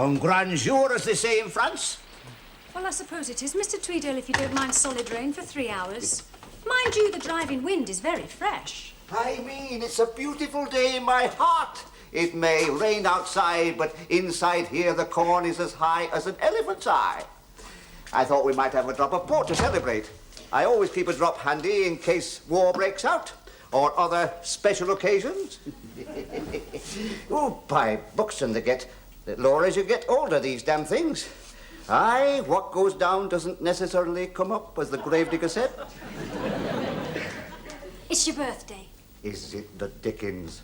Un grand jour, as they say in France. Well, I suppose it is, Mr. Tweedale, if you don't mind solid rain for 3 hours. Mind you, the driving wind is very fresh. I mean, it's a beautiful day in my heart. It may rain outside, but inside here the corn is as high as an elephant's eye. I thought we might have a drop of port to celebrate. I always keep a drop handy in case war breaks out or other special occasions. Oh, buy books and they get lower as you get older, these damn things. Aye, what goes down doesn't necessarily come up, as the gravedigger said. It's your birthday. Is it the Dickens?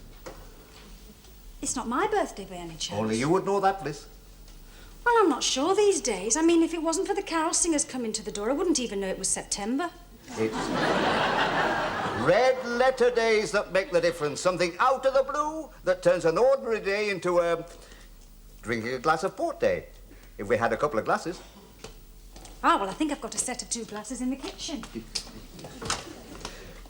It's not my birthday by any chance. Only you would know that, Bliss. Well, I'm not sure these days. I mean, if it wasn't for the carol singers coming to the door, I wouldn't even know it was September. It's red letter days that make the difference. Something out of the blue that turns an ordinary day into a drinking a glass of port day. If we had a couple of glasses. Ah, well, I think I've got a set of 2 glasses in the kitchen.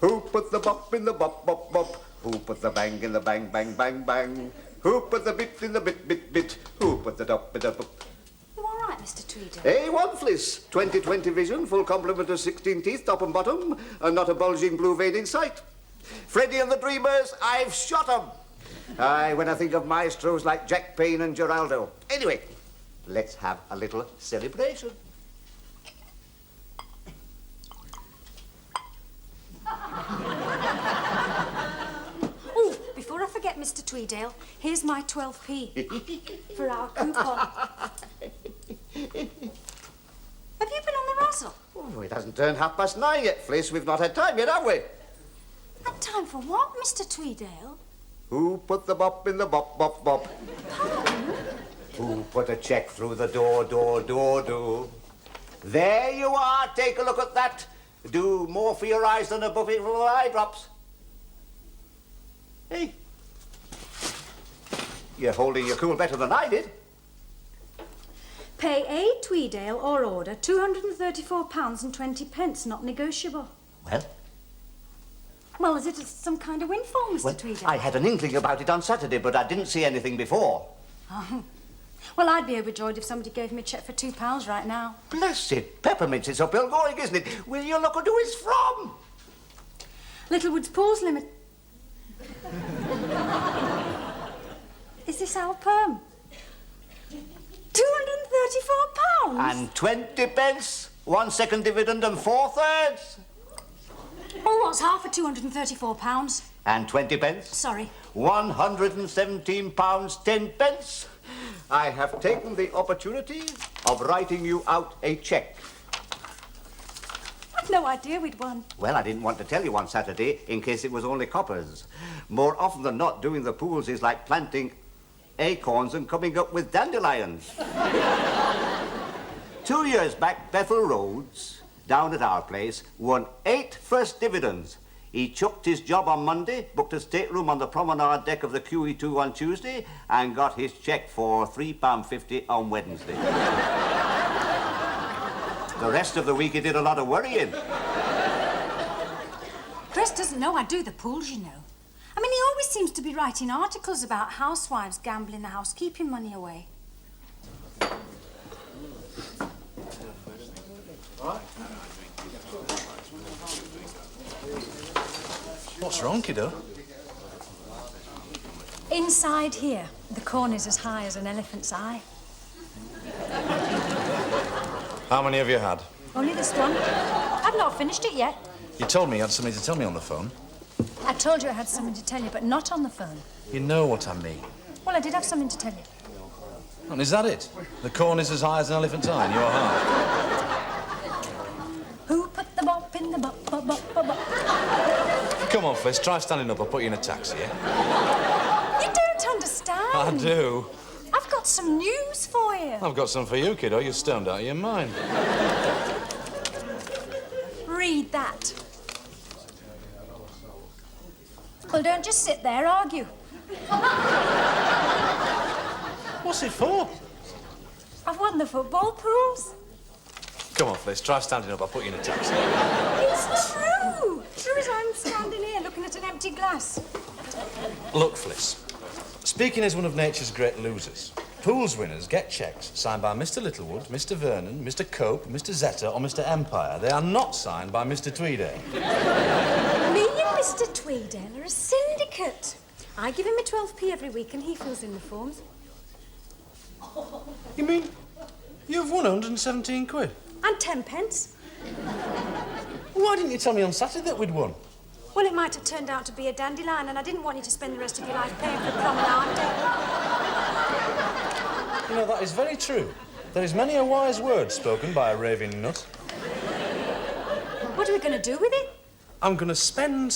Who put the bop in the bop, bop, bop? Who put the bang in the bang, bang, bang, bang? Who put the bit in the bit, bit, bit? Who put the dop in the bop? You all right, Mr. Tweedale? A1 Fliss, 20/20 vision, full complement of 16 teeth, top and bottom, and not a bulging blue vein in sight. Freddie and the Dreamers, I've shot 'em. Aye, when I think of maestros like Jack Payne and Geraldo. Anyway, let's have a little celebration. Oh, before I forget, Mr. Tweedale, here's my 12p for our coupon. Have you been on the razzle? Oh, it hasn't turned 9:30 yet, Fliss. We've not had time yet, have we? Had time for what, Mr. Tweedale? Who put the bop in the bop, bop, bop? Who put a check through the door, door, door, door? There you are. Take a look at that. Do more for your eyes than a buffet full of eye drops. Hey. You're holding your cool better than I did. Pay A. Tweedale or order £234.20, not negotiable. Well? Well, is it some kind of windfall, Mr. Tweedale? I had an inkling about it on Saturday, but I didn't see anything before. Oh. Well, I'd be overjoyed if somebody gave me a cheque for £2 right now. Blessed peppermints, it's uphill going, isn't it? Will you look at who it's from? Littlewood's Pools Limit. Is this our perm? £234? And 20 pence, 1 second dividend and 4/3. Oh, what's half of £234? And 20 pence. Sorry. £117 10 pence. I have taken the opportunity of writing you out a cheque. I'd no idea we'd won. Well, I didn't want to tell you on Saturday in case it was only coppers. More often than not, doing the pools is like planting acorns and coming up with dandelions. 2 years back, Bethel Rhodes, down at our place, won 8 first dividends. He chucked his job on Monday, booked a stateroom on the promenade deck of the QE2 on Tuesday, and got his cheque for £3.50 on Wednesday. The rest of the week he did a lot of worrying. Chris doesn't know I do the pools, you know. I mean, he always seems to be writing articles about housewives gambling the housekeeping money away. What's wrong, kiddo? Inside here, the corn is as high as an elephant's eye. How many have you had? Only this one. I've not finished it yet. You told me you had something to tell me on the phone. I told you I had something to tell you, but not on the phone. You know what I mean. Well, I did have something to tell you. And is that it? The corn is as high as an elephant's eye in your heart? Who put the bop in the bop, bop, bop, bop, bop? Come on, Fliss, try standing up. I'll put you in a taxi, yeah? You don't understand. I do. I've got some news for you. I've got some for you, kiddo. You're stoned out of your mind. Read that. Well, don't just sit there, argue. What's it for? I've won the football pools. Come on, Fliss, try standing up. I'll put you in a taxi. It's true. True as I'm standing here looking at an empty glass. Look, Fliss, speaking as one of nature's great losers, Pools winners get cheques signed by Mr. Littlewood, Mr. Vernon, Mr. Cope, Mr. Zeta, or Mr. Empire. They are not signed by Mr. Tweedale. Me and Mr. Tweedale are a syndicate. I give him a 12p every week and he fills in the forms. You mean you've won 117 quid? And 10 pence. Why didn't you tell me on Saturday that we'd won? Well, it might have turned out to be a dandelion and I didn't want you to spend the rest of your life paying for promenade day. You know, that is very true. There is many a wise word spoken by a raving nut. What are we going to do with it? I'm going to spend.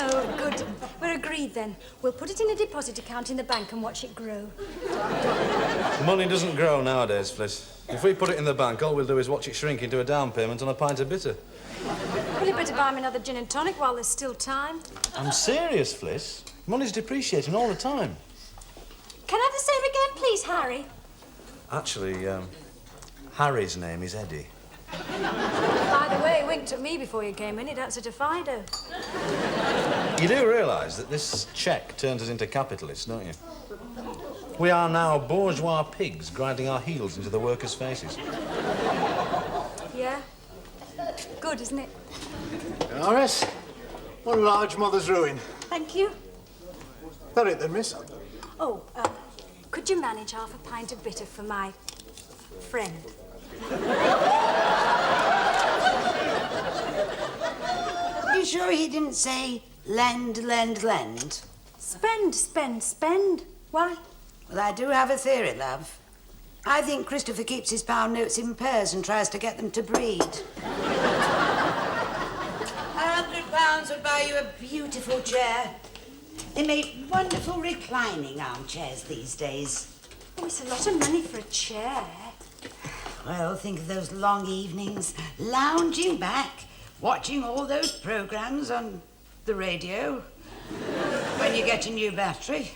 Oh, good. We're agreed then. We'll put it in a deposit account in the bank and watch it grow. Money doesn't grow nowadays, Fliss. If we put it in the bank, all we'll do is watch it shrink into a down payment on a pint of bitter. Well, you better buy me another gin and tonic while there's still time. I'm serious, Fliss. Money's depreciating all the time. Can I have the same again, please, Harry? Actually, Harry's name is Eddie. By the way, he winked at me before you came in. He'd answer to Fido. You do realise that this cheque turns us into capitalists, don't you? We are now bourgeois pigs grinding our heels into the workers' faces. Yeah? Good, isn't it? Doris, one large mother's ruin. Thank you. That it then, miss? Oh, could you manage half a pint of bitter for my friend? You sure he didn't say lend, lend, lend? Spend. Why? Well, I do have a theory, love. I think Christopher keeps his pound notes in pairs and tries to get them to breed. £100 would buy you a beautiful chair. They make wonderful reclining armchairs these days. Oh, it's a lot of money for a chair. Well, think of those long evenings, lounging back, watching all those programmes on the radio when you get a new battery.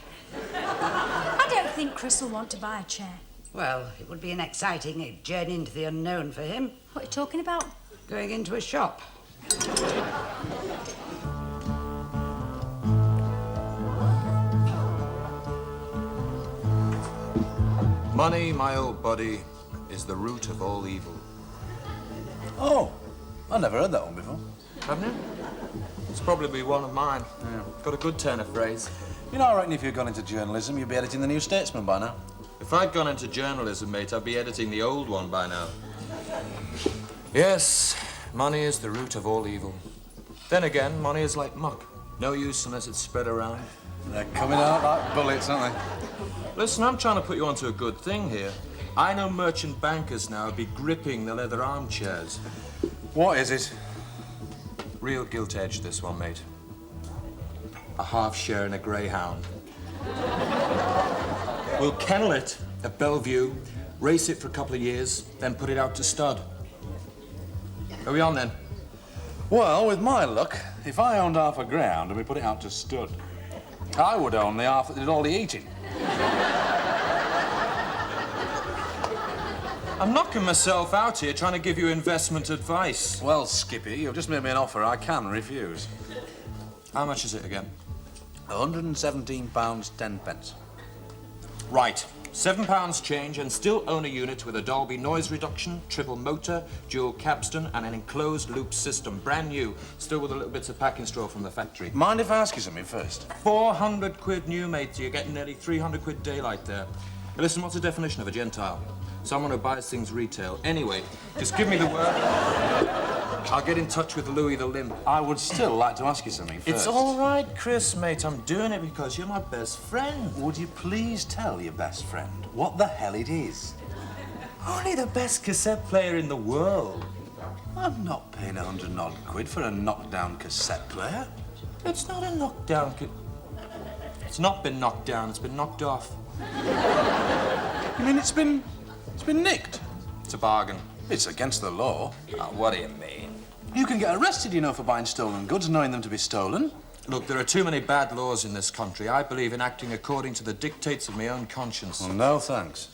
I don't think Chris will want to buy a chair. Well, it would be an exciting journey into the unknown for him. What are you talking about? Going into a shop. Money, my old buddy, is the root of all evil. Oh, I never heard that one before. Haven't you? It's probably one of mine. Yeah. Got a good turn of phrase. You know, I reckon if you'd gone into journalism, you'd be editing the New Statesman by now. If I'd gone into journalism, mate, I'd be editing the old one by now. Yes, money is the root of all evil. Then again, money is like muck. No use unless it's spread around. They're coming out like bullets, aren't they? Listen, I'm trying to put you onto a good thing here. I know merchant bankers now would be gripping the leather armchairs. What is it? Real gilt edge, this one, mate. A half share in a greyhound. We'll kennel it at Bellevue, race it for a couple of years, then put it out to stud. Are we on then? Well, with my luck, if I owned half a greyhound and we put it out to stud, I would own the half that did all the eating. I'm knocking myself out here trying to give you investment advice. Well, Skippy, you've just made me an offer I can refuse. How much is it again? £117, 10 pence. Right. £7 change and still own a unit with a Dolby noise reduction, triple motor, dual capstan and an enclosed loop system. Brand new, still with a little bits of packing straw from the factory. Mind if I ask you something first? 400 quid new, mate. You're getting nearly 300 quid daylight there. Now, listen, what's the definition of a Gentile? Someone who buys things retail. Anyway, just give me the word. I'll get in touch with Louis the Limp. I would still like to ask you something first. It's all right, Chris, mate. I'm doing it because you're my best friend. Would you please tell your best friend what the hell it is? Only the best cassette player in the world. I'm not paying 100 odd quid for a knockdown cassette player. It's not a knockdown. It's not been knocked down. It's been knocked off. You mean it's been nicked? It's a bargain. It's against the law. Oh, what do you mean? You can get arrested, you know, for buying stolen goods and knowing them to be stolen. Look, there are too many bad laws in this country. I believe in acting according to the dictates of my own conscience. Well, no thanks.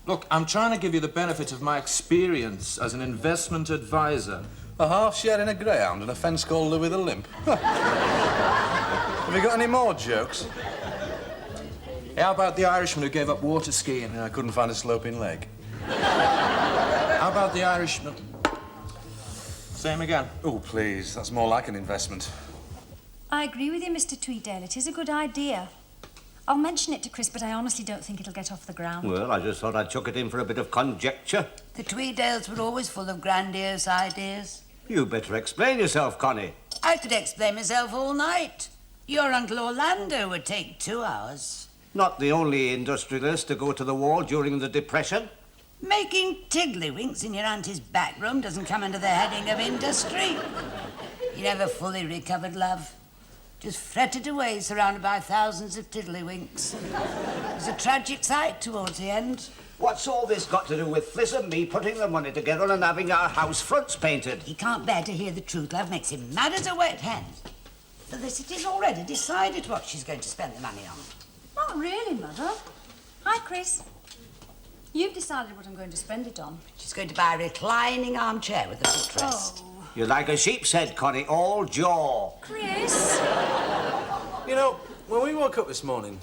Look, I'm trying to give you the benefit of my experience as an investment advisor. A half share in a greyhound and a fence called Louis the Limp. Have you got any more jokes? How about the Irishman who gave up water skiing? Yeah, I couldn't find a sloping leg. How about the Irishman? Same again. Oh, please, that's more like an investment. I agree with you, Mr. Tweedale. It is a good idea. I'll mention it to Chris, but I honestly don't think it'll get off the ground. Well, I just thought I'd chuck it in for a bit of conjecture. The Tweedales were always full of grandiose ideas. You better explain yourself, Connie. I could explain myself all night. Your Uncle Orlando would take 2 hours. Not the only industrialist to go to the wall during the Depression. Making tiddlywinks in your auntie's back room doesn't come under the heading of industry. You never fully recovered, love. Just fretted away, surrounded by thousands of tiddlywinks. It was a tragic sight towards the end. What's all this got to do with Fliss and me putting the money together and having our house fronts painted? He can't bear to hear the truth, love. Makes him mad as a wet hen. Felicity's already decided what she's going to spend the money on. Not really, Mother. Hi, Chris. You've decided what I'm going to spend it on. She's going to buy a reclining armchair with a footrest. Oh, You're like a sheep's head, Connie, all jaw. Chris. You know, when we woke up this morning,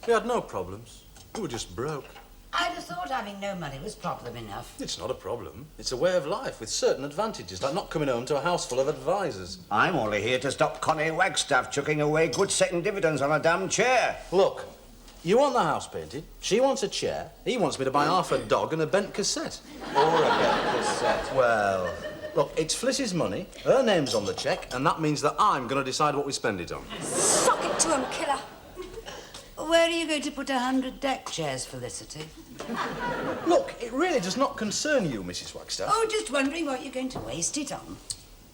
we had no problems. We were just broke. I'd have thought having no money was problem enough. It's not a problem. It's a way of life with certain advantages, like not coming home to a house full of advisors. I'm only here to stop Connie Wagstaff chucking away good second dividends on a damn chair. Look, you want the house painted, she wants a chair, he wants me to buy half a dog and a bent cassette. Or a bent cassette. Well, look, it's Fliss's money, her name's on the cheque, and that means that I'm going to decide what we spend it on. Suck it to him, killer. Where are you going to put 100 deck chairs, Felicity? Look, it really does not concern you, Mrs. Wagstaff. Oh, just wondering what you're going to waste it on.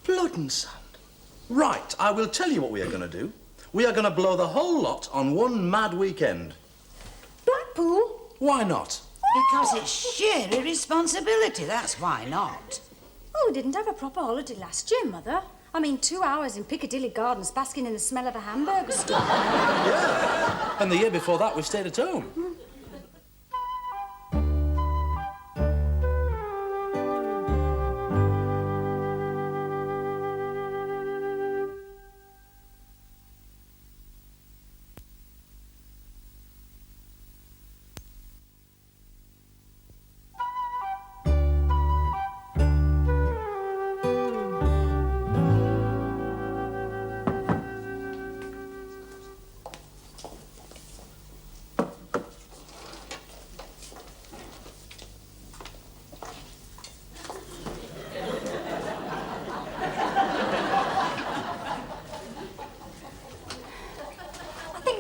Blood and sand. Right, I will tell you what we are going to do. We are going to blow the whole lot on one mad weekend. Blackpool? Why not? Because it's sheer irresponsibility, that's why not. Oh, we didn't have a proper holiday last year, Mother. I mean, 2 hours in Piccadilly Gardens basking in the smell of a hamburger store. Yeah. And the year before that, we stayed at home.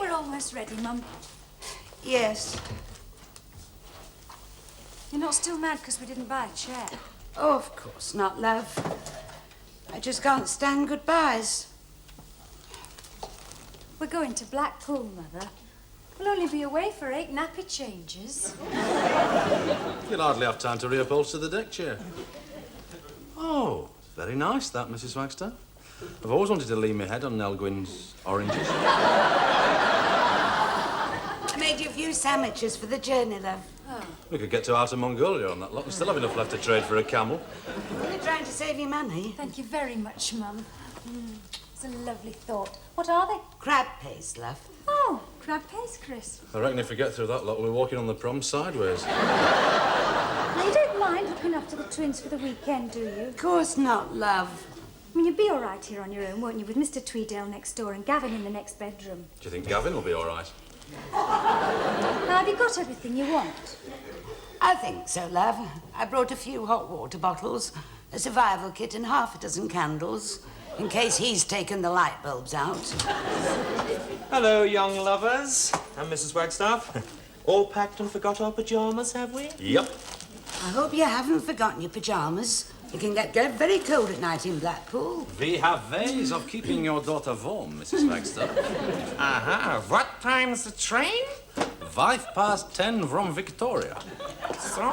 Almost ready, Mum. Yes. You're not still mad because we didn't buy a chair? Oh, of course not, love. I just can't stand goodbyes. We're going to Blackpool, Mother. We'll only be away for 8 nappy changes. You'll hardly have time to reupholster the deck chair. Oh, very nice, that, Mrs. Wagstaff. I've always wanted to lean my head on Nell Gwyn's oranges. I made you a few sandwiches for the journey, love. Oh. We could get to Outer Mongolia on that lot. We still have enough left to trade for a camel. You're trying to save your money. Thank you very much, Mum. It's a lovely thought. What are they? Crab paste, love. Oh, crab paste, Chris. I reckon if we get through that lot, we'll be walking on the prom sideways. Now, you don't mind looking after the twins for the weekend, do you? Of course not, love. I mean, you'd be all right here on your own, won't you, with Mr. Tweedale next door and Gavin in the next bedroom? Do you think Gavin will be all right? Now, have you got everything you want? I think so, love. I brought a few hot water bottles, a survival kit and half a dozen candles, in case he's taken the light bulbs out. Hello, young lovers. I'm Mrs. Wagstaff. All packed and forgot our pyjamas, have we? Yep. I hope you haven't forgotten your pyjamas. It can get very cold at night in Blackpool. We have ways of keeping your daughter warm, Mrs. Wagstaff. Aha. What time's the train? 10:05 from Victoria. So.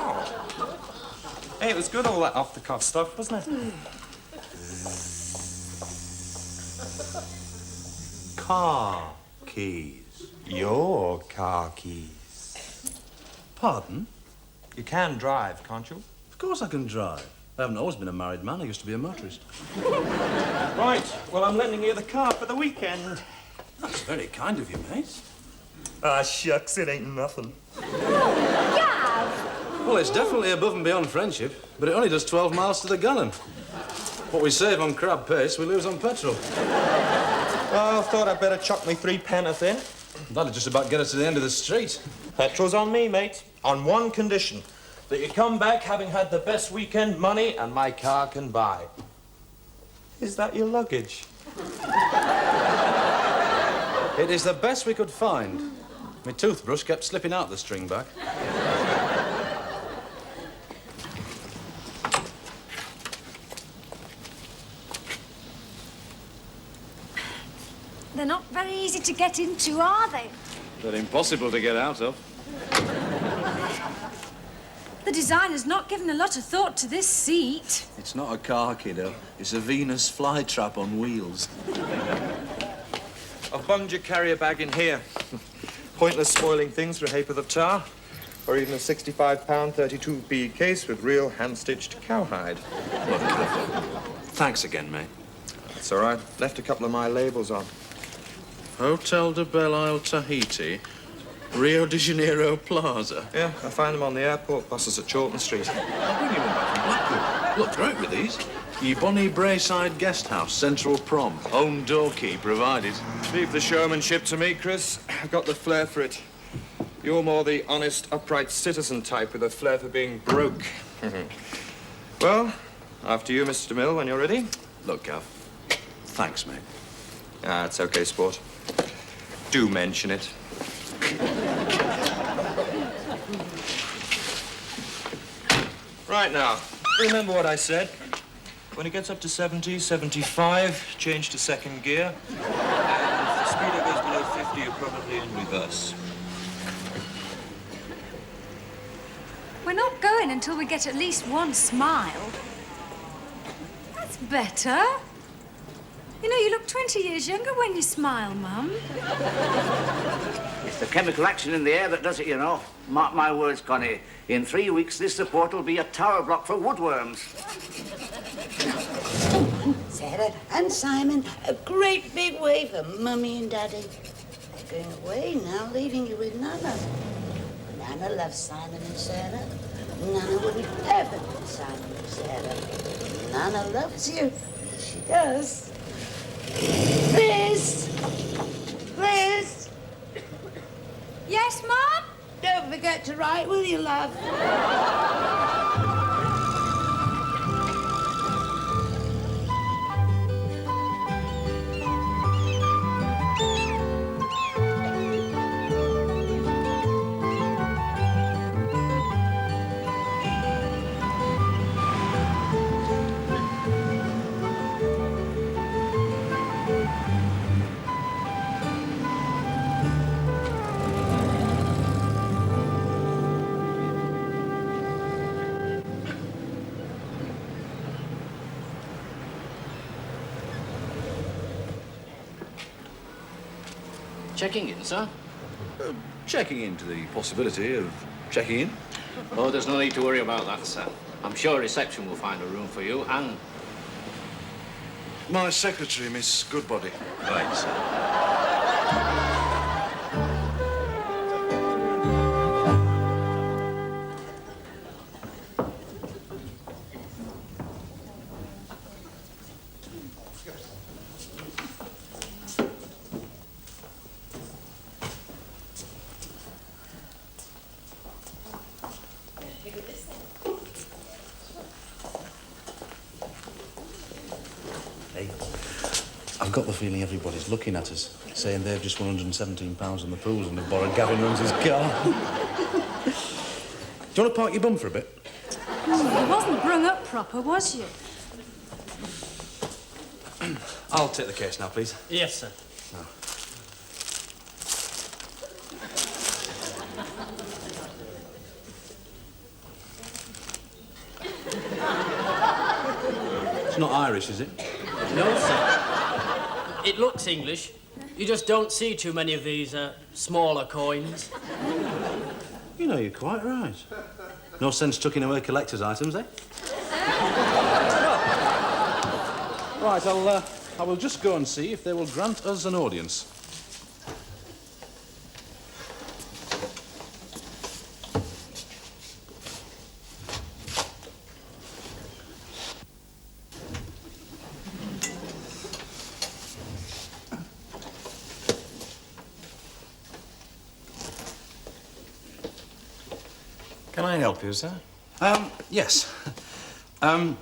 Hey, it was good, all that off-the-cuff stuff, wasn't it? Car keys. Your car keys. Pardon? You can drive, can't you? Of course I can drive. I haven't always been a married man. I used to be a motorist. Right. Well, I'm lending you the car for the weekend. That's very kind of you, mate. Ah, shucks, it ain't nothing. Well, it's definitely above and beyond friendship, but it only does 12 miles to the gallon. What we save on crab paste, we lose on petrol. Oh, I thought I'd better chuck me 3 penn'orth in. That'll just about get us to the end of the street. Petrol's on me, mate. On one condition. That you come back having had the best weekend money and my car can buy. Is that your luggage? It is the best we could find. My toothbrush kept slipping out the string back. They're not very easy to get into, are they? They're impossible to get out of. The designer's not given a lot of thought to this seat. It's not a car, kiddo. It's a Venus flytrap on wheels. I've bunged your carrier bag in here. Pointless spoiling things for a ha'porth of tar. Or even a 65-pound 32B case with real hand-stitched cowhide. Look, thanks again, mate. That's all right. Left a couple of my labels on. Hotel de Belle Isle, Tahiti. Rio de Janeiro Plaza. Yeah, I find them on the airport buses at Chorlton Street. Look, they're out with these. Ye Bonnie Braeside Guest House, Central Prom. Own door key provided. Leave the showmanship to me, Chris. I've got the flair for it. You're more the honest, upright citizen type with a flair for being broke. Well, after you, Mr. Mill, when you're ready. Look, Gav, thanks, mate. Ah, it's okay, sport. Do mention it. Right now, remember what I said. When it gets up to 70, 75, change to second gear. And if the speeder goes below 50, you're probably in reverse. We're not going until we get at least one smile. That's better. You know, you look 20 years younger when you smile, Mum. It's the chemical action in the air that does it, you know. Mark my words, Connie. In 3 weeks, this support will be a tower block for woodworms. Sarah and Simon, a great big way for Mummy and Daddy. They're going away now, leaving you with Nana. Nana loves Simon and Sarah. Nana wouldn't ever leave Simon and Sarah. Nana loves you. She does. Liz! Liz! Yes, Mum? Don't forget to write, will you, love? Checking in, sir? Checking into the possibility of checking in. Oh, there's no need to worry about that, sir. I'm sure reception will find a room for you and... My secretary, Miss Goodbody. Right, sir. Hey, I've got the feeling everybody's looking at us, saying they've just won £117 on the pools and they've borrowed Gavin Rums's car. Do you want to park your bum for a bit? You wasn't brung up proper, was you? I'll take the case now, please. Yes, sir. It's not Irish, is it? No, sir. It looks English. You just don't see too many of these smaller coins. You know, you're quite right. No sense tucking away collector's items, eh? Right, I will just go and see if they will grant us an audience. Can I help you, sir? Yes. I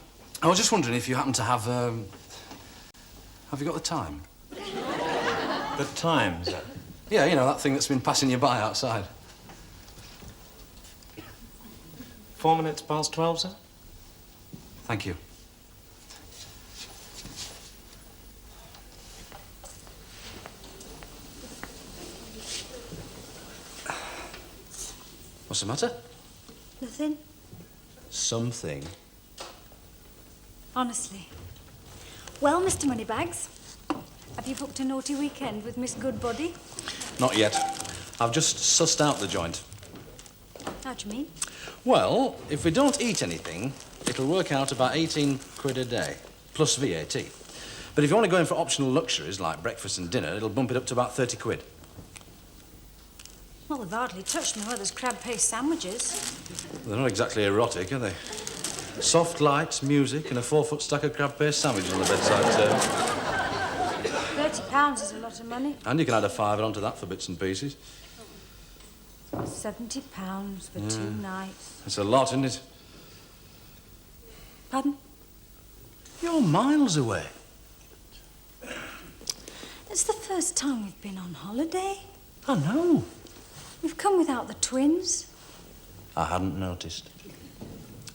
was just wondering if you happen to have you got the time? The time, sir? Yeah, you know, that thing that's been passing you by outside. 4 minutes past 12, sir? Thank you. What's the matter? Nothing. Something. Honestly. Well, Mr. Moneybags, have you booked a naughty weekend with Miss Goodbody? Not yet. I've just sussed out the joint. How do you mean? Well, if we don't eat anything, it'll work out about 18 quid a day, plus VAT. But if you want to go in for optional luxuries like breakfast and dinner, it'll bump it up to about 30 quid. Well, they've hardly touched my mother's crab paste sandwiches. They're not exactly erotic, are they? Soft lights, music, and a 4-foot stack of crab paste sandwiches on the bedside table. £30 is a lot of money. And you can add a fiver onto that for bits and pieces. £70 for 2 nights. It's a lot, isn't it? Pardon? You're miles away. It's the first time we've been on holiday. I know. We've come without the twins. I hadn't noticed.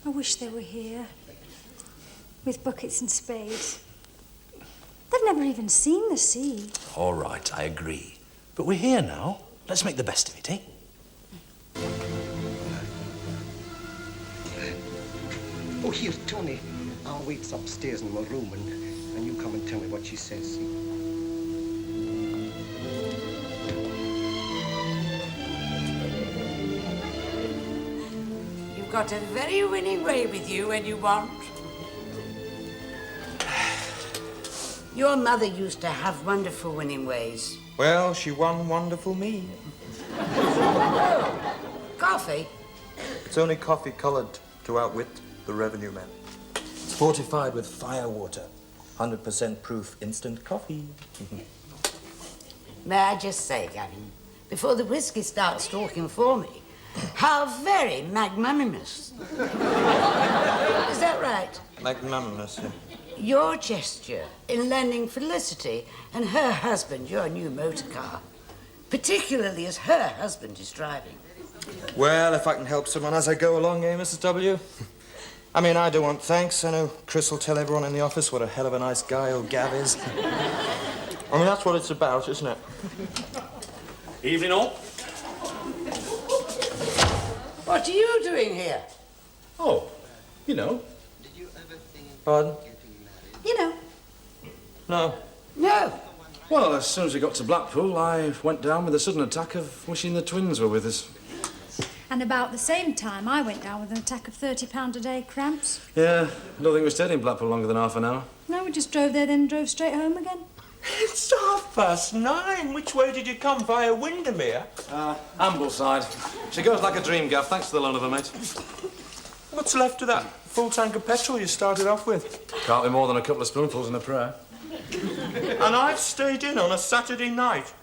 I wish they were here. With buckets and spades. They've never even seen the sea. All right, I agree. But we're here now. Let's make the best of it, eh? Oh, here, Tony. I'll wait upstairs in my room and you come and tell me what she says, see? You've got a very winning way with you when you want. Your mother used to have wonderful winning ways. Well, she won wonderful me. Coffee? It's only coffee coloured to outwit the revenue men. It's fortified with fire water. 100% proof instant coffee. May I just say, Gavin, before the whiskey starts talking for me, how very magnanimous. Is that right? Magnanimous, yeah. Your gesture in lending Felicity and her husband your new motor car, particularly as her husband is driving. Well, if I can help someone as I go along, eh, Mrs. W? I mean, I do want thanks. I know Chris will tell everyone in the office what a hell of a nice guy old Gav is. I mean, that's what it's about, isn't it? Evening all. What are you doing here? Oh, you know. Pardon? You know. No. No. Well, as soon as we got to Blackpool, I went down with a sudden attack of wishing the twins were with us. And about the same time, I went down with an attack of £30 a day cramps. Yeah, don't think we stayed in Blackpool longer than half an hour. No, we just drove there, then drove straight home again. It's 9:30. Which way did you come? Via Windermere? Ambleside. She goes like a dream, Gav. Thanks for the loan of her, mate. What's left of that full tank of petrol you started off with? Can't be more than a couple of spoonfuls in a prayer. And I've stayed in on a Saturday night.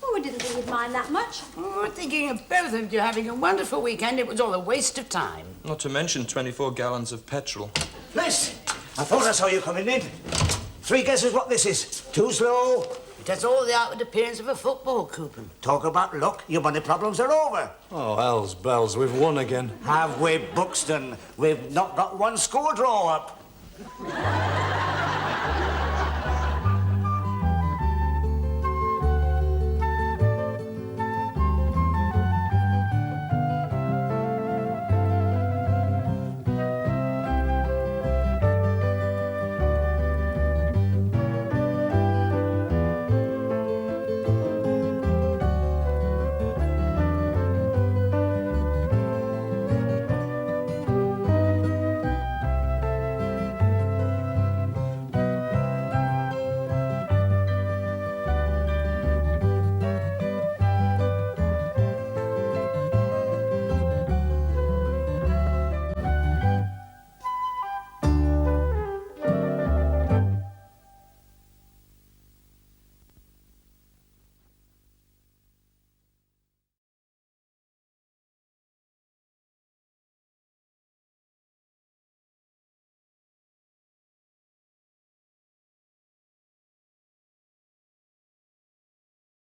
Oh, we didn't think we'd mind that much. Oh, thinking of both of you having a wonderful weekend, it was all a waste of time. Not to mention 24 gallons of petrol. Miss, I thought I saw you coming in. 3 guesses what this is. Too slow. It has all the outward appearance of a football coupon. Talk about luck. Your money problems are over. Oh, hell's bells. We've won again. Have we, Buxton? We've not got one score draw up.